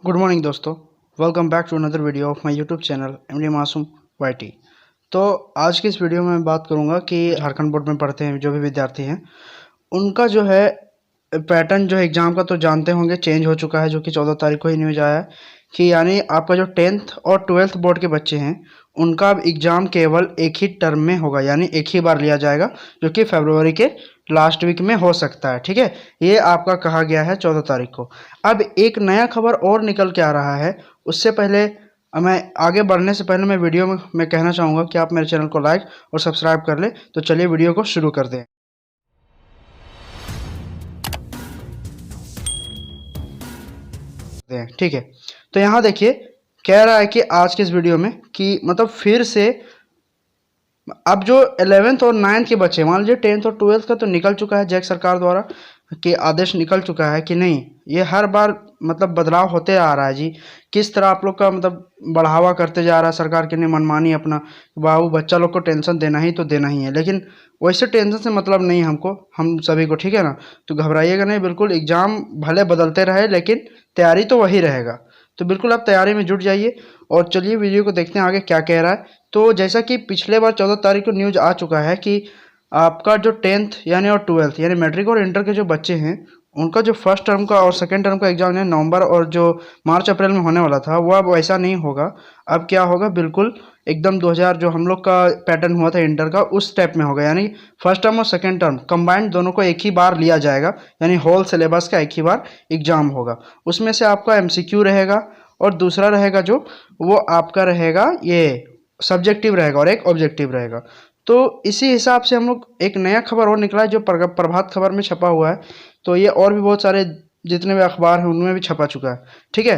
Good morning दोस्तों। Welcome back to another video of my YouTube channel MD Masoom YT. तो आज की इस वीडियो में मैं बात करूंगा कि झारखंड बोर्ड में पढ़ते हैं जो भी विद्यार्थी हैं उनका जो है पैटर्न जो है एग्ज़ाम का तो जानते होंगे चेंज हो चुका है, जो कि 14 तारीख को ही न्यूज़ आया है कि यानी आपका जो 10th और 12th बोर्ड के बच्चे हैं उनका अब एग्ज़ाम केवल एक ही टर्म में होगा, यानी एक ही बार लिया जाएगा, जो कि फरवरी के लास्ट वीक में हो सकता है। ठीक है, ये आपका कहा गया है 14 तारीख को। अब एक नया खबर और निकल के आ रहा है। उससे पहले मैं आगे बढ़ने से पहले मैं वीडियो में मैं कहना चाहूँगा कि आप मेरे चैनल को लाइक और सब्सक्राइब कर ले। तो चलिए वीडियो को शुरू कर दें। ठीक है, तो यहाँ देखिए कह रहा है कि आज के इस वीडियो में कि मतलब फिर से अब जो 11th और 9th के बच्चे, मान लीजिए 10th और 12th का तो निकल चुका है, जैक सरकार द्वारा कि आदेश निकल चुका है कि नहीं, ये हर बार मतलब बदलाव होते आ रहा है जी। किस तरह आप लोग का मतलब बढ़ावा करते जा रहा है सरकार की ने मनमानी अपना, बाबू बच्चा लोग को टेंशन देना ही तो देना ही है, लेकिन वैसे टेंशन से मतलब नहीं हमको, हम सभी को, ठीक है ना। तो घबराइएगा नहीं, बिल्कुल एग्ज़ाम भले बदलते रहे लेकिन तैयारी तो वही रहेगा। तो बिल्कुल आप तैयारी में जुट जाइए और चलिए वीडियो को देखते हैं आगे क्या कह रहा है। तो जैसा कि पिछले बार 14 तारीख को न्यूज़ आ चुका है कि आपका जो 10th यानी और 12th यानी मैट्रिक और इंटर के जो बच्चे हैं उनका जो फर्स्ट टर्म का और सेकेंड टर्म का एग्जाम है नवंबर और जो मार्च अप्रैल में होने वाला था वो अब वैसा नहीं होगा। अब क्या होगा, बिल्कुल एकदम 2000 जो हम लोग का पैटर्न हुआ था इंटर का उस टाइप में होगा, यानी फर्स्ट टर्म और सेकेंड टर्म कंबाइंड दोनों को एक ही बार लिया जाएगा, यानी होल सिलेबस का एक ही बार एग्जाम होगा। उसमें से आपका एमसीक्यू रहेगा और दूसरा रहेगा जो वो आपका रहेगा ये सब्जेक्टिव रहेगा और एक ऑब्जेक्टिव रहेगा। तो इसी हिसाब से हम लोग एक नया खबर और निकला है जो प्रभात खबर में छपा हुआ है। तो ये और भी बहुत सारे जितने भी अखबार हैं उनमें भी छपा चुका है। ठीक है,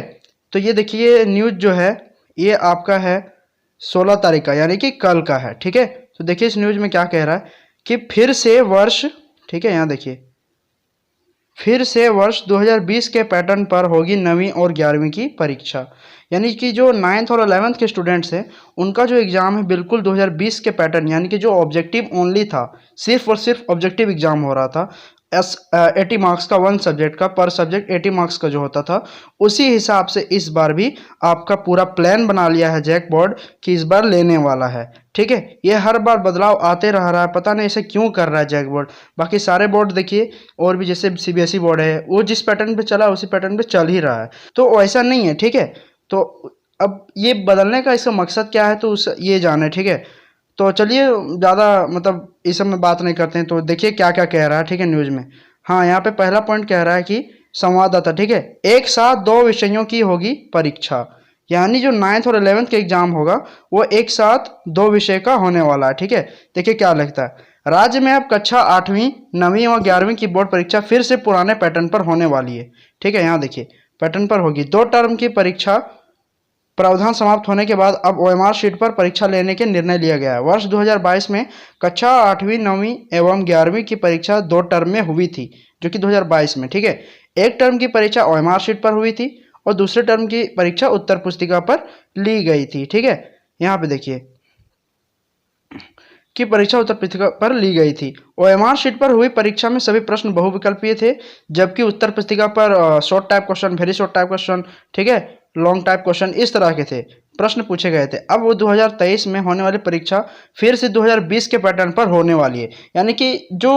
तो ये देखिए न्यूज़ जो है ये आपका है 16 तारीख का, यानी कि कल का है। ठीक है, तो देखिए इस न्यूज़ में क्या कह रहा है कि फिर से वर्ष, ठीक है यहाँ देखिए, फिर से वर्ष 2020 के पैटर्न पर होगी 9वीं और 11वीं की परीक्षा। यानी कि जो 9th और 11th के स्टूडेंट्स हैं उनका जो एग्ज़ाम है बिल्कुल 2020 के पैटर्न, यानी कि जो ऑब्जेक्टिव ओनली था, सिर्फ और सिर्फ ऑब्जेक्टिव एग्ज़ाम हो रहा था। 80 मार्क्स का वन सब्जेक्ट का, पर सब्जेक्ट 80 मार्क्स का जो होता था, उसी हिसाब से इस बार भी आपका पूरा प्लान बना लिया है जैक बोर्ड कि इस बार लेने वाला है। ठीक है, ये हर बार बदलाव आते रह रहा है, पता नहीं इसे क्यों कर रहा है जैक बोर्ड। बाकी सारे बोर्ड देखिए और भी जैसे सीबीएसई बोर्ड है वो जिस पैटर्न पे चला उसी पैटर्न पे चल ही रहा है, तो वैसा नहीं है। ठीक है, तो अब ये बदलने का इसका मकसद क्या है तो उस ये जाने। ठीक है, तो चलिए ज़्यादा मतलब इस सब में बात नहीं करते हैं, तो देखिए क्या क्या कह रहा है। ठीक है, न्यूज़ में हाँ यहाँ पे पहला पॉइंट कह रहा है कि संवाददाता, ठीक है, एक साथ 2 विषयों की होगी परीक्षा, यानी जो 9th और 11th का एग्जाम होगा वो एक साथ 2 विषय का होने वाला है। ठीक है, देखिए क्या लगता है, राज्य में अब कक्षा 8वीं 9वीं और 11वीं की बोर्ड परीक्षा फिर से पुराने पैटर्न पर होने वाली है। ठीक है, यहाँ देखिए पैटर्न पर होगी 2 टर्म की परीक्षा, प्रावधान समाप्त होने के बाद अब ओएमआर शीट पर परीक्षा लेने के निर्णय लिया गया है। वर्ष 2022 में कक्षा 8वीं 9वीं एवं 11वीं की परीक्षा 2 टर्म में हुई थी, जो कि 2022 में। ठीक है, एक टर्म की परीक्षा ओएमआर शीट पर हुई थी और दूसरे टर्म की परीक्षा उत्तर पुस्तिका पर ली गई थी। ठीक है, यहाँ पे देखिए की परीक्षा उत्तर पुस्तिका पर ली गई थी। ओएमआर शीट पर हुई परीक्षा में सभी प्रश्न बहुविकल्पीय थे, जबकि उत्तर पुस्तिका पर short type question, very short type question, ठीक है, लॉन्ग टाइप क्वेश्चन, इस तरह के थे प्रश्न पूछे गए थे। अब वो 2023 में होने वाली परीक्षा फिर से 2020 के पैटर्न पर होने वाली है, यानी कि जो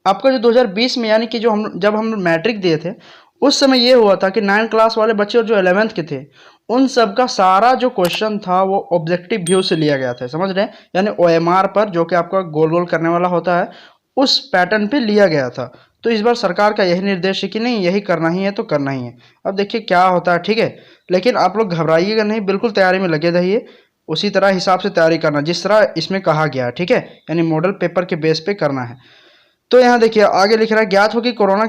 आपका जो 2020 में, यानी कि जो जब हम मैट्रिक दिए थे उस समय ये हुआ था कि 9th क्लास वाले बच्चे और जो 11th के थे उन सब का सारा जो क्वेश्चन था वो ऑब्जेक्टिव व्यू से लिया गया था, समझ रहे हैं, यानी ओएमआर पर जो कि आपका गोल गोल करने वाला होता है उस पैटर्न पे लिया गया था। तो इस बार सरकार का यही निर्देश है कि नहीं यही करना ही है तो करना ही है। अब देखिए क्या होता है। ठीक है, लेकिन आप लोग घबराइएगा नहीं, बिल्कुल तैयारी में लगे रहिए, उसी तरह हिसाब से तैयारी करना जिस तरह इसमें कहा गया है। ठीक है, यानी मॉडल पेपर के बेस पे करना है। तो यहाँ देखिए आगे लिख रहा है, ज्ञात हो कि कोरोना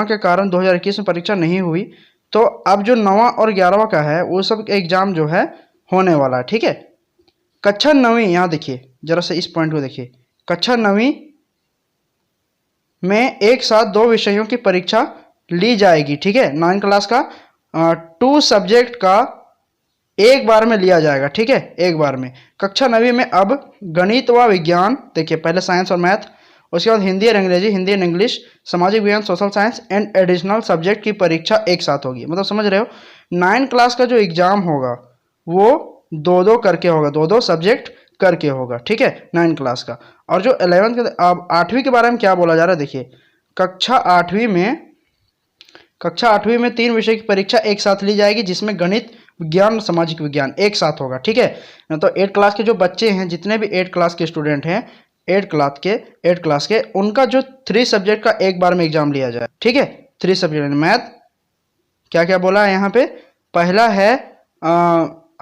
के कारण 2021 में परीक्षा नहीं हुई, तो अब जो 9वां और 11वां का है वो सब एग्जाम जो है होने वाला है। ठीक है, कक्षा 9वीं, यहाँ देखिए जरा से इस पॉइंट को देखिए, कक्षा 9वीं में एक साथ 2 विषयों की परीक्षा ली जाएगी। ठीक है, 9 क्लास का 2 सब्जेक्ट का एक बार में लिया जाएगा। ठीक है, एक बार में कक्षा 9वीं में अब गणित व विज्ञान, देखिए पहले साइंस और मैथ, उसके बाद हिंदी और अंग्रेजी, हिंदी एंड इंग्लिश, सामाजिक विज्ञान, social science and additional subject की परीक्षा एक साथ होगी। मतलब समझ रहे हो, 9 क्लास का जो एग्जाम होगा वो दो करके होगा, दो सब्जेक्ट करके होगा, ठीक है, 9 क्लास का। और जो 11th के, अब 8वीं के बारे में क्या बोला जा रहा है, देखिए कक्षा 8वीं में 3 विषय की परीक्षा एक साथ ली जाएगी, जिसमें गणित, विज्ञान, सामाजिक विज्ञान एक साथ होगा, ठीक है। तो 8 क्लास के जो बच्चे हैं, जितने भी 8 क्लास के स्टूडेंट हैं, 8 क्लास के उनका जो 3 सब्जेक्ट का एक बार में एग्जाम लिया जाए, ठीक है। 3 सब्जेक्ट मैथ, क्या क्या बोला है यहाँ पे, पहला है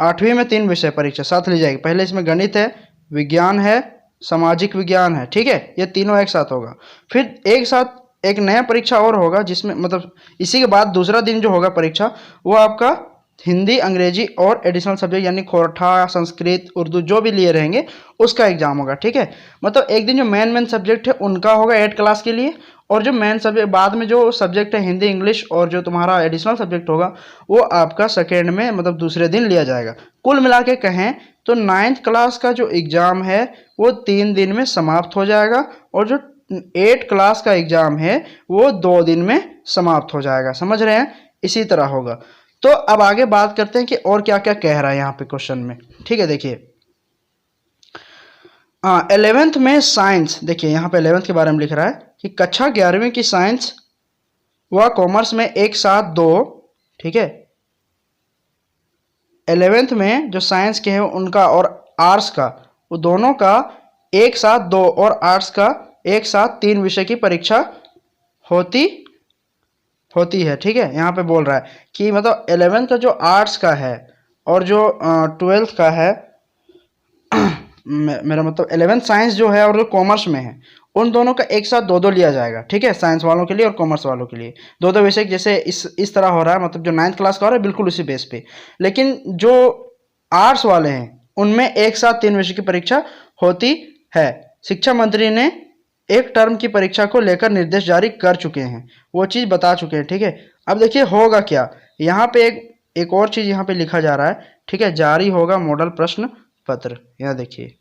8वीं में 3 विषय परीक्षा साथ ली जाएगी। पहले इसमें गणित है, विज्ञान है, सामाजिक विज्ञान है, ठीक है, ये तीनों एक साथ होगा। फिर एक साथ एक नया परीक्षा और होगा, जिसमें मतलब इसी के बाद दूसरा दिन जो होगा परीक्षा, वो आपका हिंदी, अंग्रेजी और एडिशनल सब्जेक्ट यानी खोरठा, संस्कृत, उर्दू जो भी लिए रहेंगे उसका एग्जाम होगा, ठीक है। मतलब एक दिन जो मेन सब्जेक्ट है उनका होगा 8 क्लास के लिए, और जो मेन सब्जेक्ट बाद में जो सब्जेक्ट है हिंदी, इंग्लिश और जो तुम्हारा एडिशनल सब्जेक्ट होगा वो आपका सेकेंड में मतलब दूसरे दिन लिया जाएगा। कुल मिला के कहें तो 9th क्लास का जो एग्ज़ाम है वो 3 दिन में समाप्त हो जाएगा, और जो 8 क्लास का एग्ज़ाम है वो 2 दिन में समाप्त हो जाएगा। समझ रहे हैं, इसी तरह होगा। तो अब आगे बात करते हैं कि और क्या क्या कह रहा है यहाँ पे क्वेश्चन में, ठीक है। देखिए 11th में साइंस, देखिए यहाँ पे 11th के बारे में लिख रहा है कि कक्षा 11वीं की साइंस व कॉमर्स में एक साथ 2, ठीक है। 11th में जो साइंस के हैं उनका और आर्ट्स का, वो दोनों का एक साथ 2 और आर्ट्स का एक साथ 3 विषय की परीक्षा होती है, ठीक है। यहाँ पे बोल रहा है कि मतलब 11th का जो आर्ट्स का है और जो 12th का है मेरा मतलब 11th साइंस जो है और जो कॉमर्स में है, उन दोनों का एक साथ 2 लिया जाएगा, ठीक है। साइंस वालों के लिए और कॉमर्स वालों के लिए 2 विषय, जैसे इस तरह हो रहा है, मतलब जो 9th क्लास का हो रहा है बिल्कुल उसी बेस पे। लेकिन जो आर्ट्स वाले हैं उनमें एक साथ 3 विषय की परीक्षा होती है। शिक्षा मंत्री ने एक टर्म की परीक्षा को लेकर निर्देश जारी कर चुके हैं, वो चीज़ बता चुके हैं, ठीक है। अब देखिए होगा क्या, यहाँ पे एक और चीज़ यहाँ पे लिखा जा रहा है, ठीक है। जारी होगा मॉडल प्रश्न पत्र, यहाँ देखिए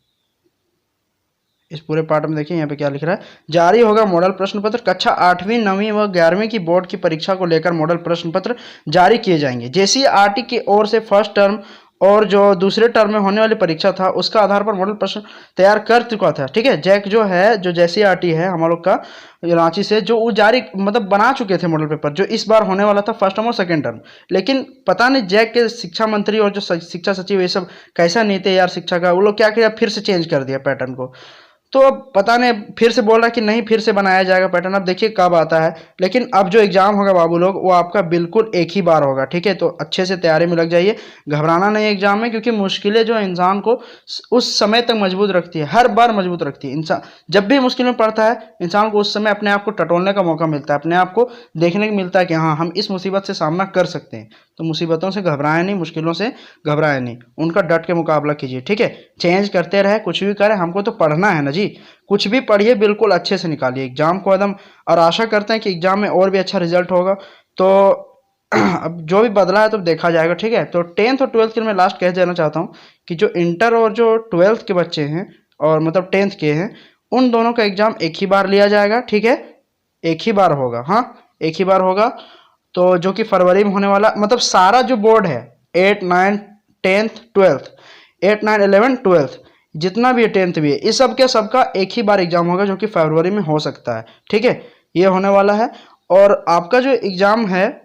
इस पूरे पार्ट में देखिए यहाँ पे क्या लिख रहा है, जारी होगा मॉडल प्रश्न पत्र। कक्षा 8वीं, 9वीं व 11वीं की बोर्ड की परीक्षा को लेकर मॉडल प्रश्न पत्र जारी किए जाएंगे। जेसीईआरटी की ओर से फर्स्ट टर्म और जो दूसरे टर्म में होने वाली परीक्षा था उसका आधार पर मॉडल प्रश्न तैयार कर चुका था, ठीक है। जैक जो है, जो जेसीईआरटी है हम लोग का रांची से, जो वो जारी मतलब बना चुके थे मॉडल पेपर, जो इस बार होने वाला था फर्स्ट टर्म और सेकेंड टर्म। लेकिन पता नहीं जैक के शिक्षा मंत्री और जो शिक्षा सचिव ये सब कैसा नहीं थे यार शिक्षा का, वो लोग क्या किया, फिर से चेंज कर दिया पैटर्न को। तो अब पता नहीं, फिर से बोल रहा है कि नहीं फिर से बनाया जाएगा पैटर्न, अब देखिए कब आता है। लेकिन अब जो एग्जाम होगा बाबू लोग, वो आपका बिल्कुल एक ही बार होगा, ठीक है। तो अच्छे से तैयारी में लग जाइए, घबराना नहीं एग्जाम में, क्योंकि मुश्किलें जो इंसान को उस समय तक मजबूत रखती है, हर बार मजबूत रखती है। इंसान जब भी मुश्किल में पड़ता है, इंसान को उस समय अपने आप को टटोलने का मौका मिलता है, अपने आप को देखने को मिलता है कि हाँ हम इस मुसीबत से सामना कर सकते हैं। तो मुसीबतों से घबराएं नहीं, मुश्किलों से घबराएं नहीं, उनका डट के मुकाबला कीजिए, ठीक है। चेंज करते रहे, कुछ भी करें, हमको तो पढ़ना है ना जी, कुछ भी पढ़िए, बिल्कुल अच्छे से निकालिए एग्जाम को एकदम। और आशा करते हैं कि एग्जाम में और भी अच्छा रिजल्ट होगा। तो अब जो भी बदला है तो देखा जाएगा, ठीक है। तो 10th और 12th के मैं लास्ट कह देना चाहता हूँ कि जो इंटर और जो 12th के बच्चे हैं और मतलब 10th के हैं, उन दोनों का एग्जाम एक ही बार लिया जाएगा, ठीक है, एक ही बार होगा, हाँ एक ही बार होगा। तो जो कि फरवरी में होने वाला, मतलब सारा जो बोर्ड है 8, 9, 10th, 12th, 8, 9, 11, 12th, जितना भी है 10th भी है, इस सब के सबका एक ही बार एग्जाम होगा, जो कि फरवरी में हो सकता है, ठीक है, ये होने वाला है। और आपका जो एग्जाम है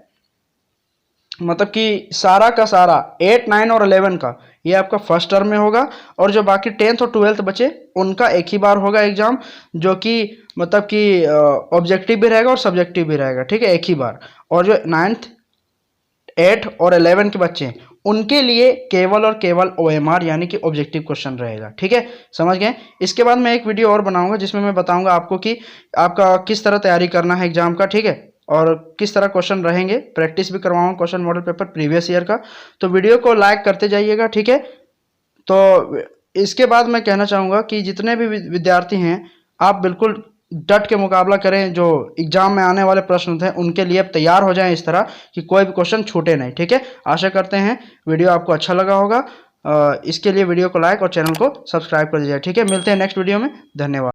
मतलब कि सारा का सारा 8, 9 और 11 का, ये आपका फर्स्ट टर्म में होगा। और जो बाकी 10th और 12th बचे उनका एक ही बार होगा एग्जाम, जो कि मतलब कि ऑब्जेक्टिव भी रहेगा और सब्जेक्टिव भी रहेगा, ठीक है, एक ही बार। और जो 9th, 8 और 11 के बच्चे हैं उनके लिए केवल और केवल OMR यानी कि ऑब्जेक्टिव क्वेश्चन रहेगा, ठीक है, समझ गए। इसके बाद मैं एक वीडियो और बनाऊंगा जिसमें मैं बताऊंगा आपको कि आपका किस तरह तैयारी करना है एग्जाम का, ठीक है, और किस तरह क्वेश्चन रहेंगे, प्रैक्टिस भी करवाऊंगा question model paper previous year का। तो वीडियो को लाइक करते जाइएगा, ठीक है। तो इसके बाद मैं कहना चाहूँगा कि जितने भी विद्यार्थी हैं आप बिल्कुल डट के मुकाबला करें, जो एग्जाम में आने वाले प्रश्न थे उनके लिए अब तैयार हो जाएं इस तरह कि कोई भी क्वेश्चन छूटे नहीं, ठीक है। आशा करते हैं वीडियो आपको अच्छा लगा होगा। इसके लिए वीडियो को लाइक और चैनल को सब्सक्राइब कर दीजिए, ठीक है। मिलते हैं नेक्स्ट वीडियो में, धन्यवाद।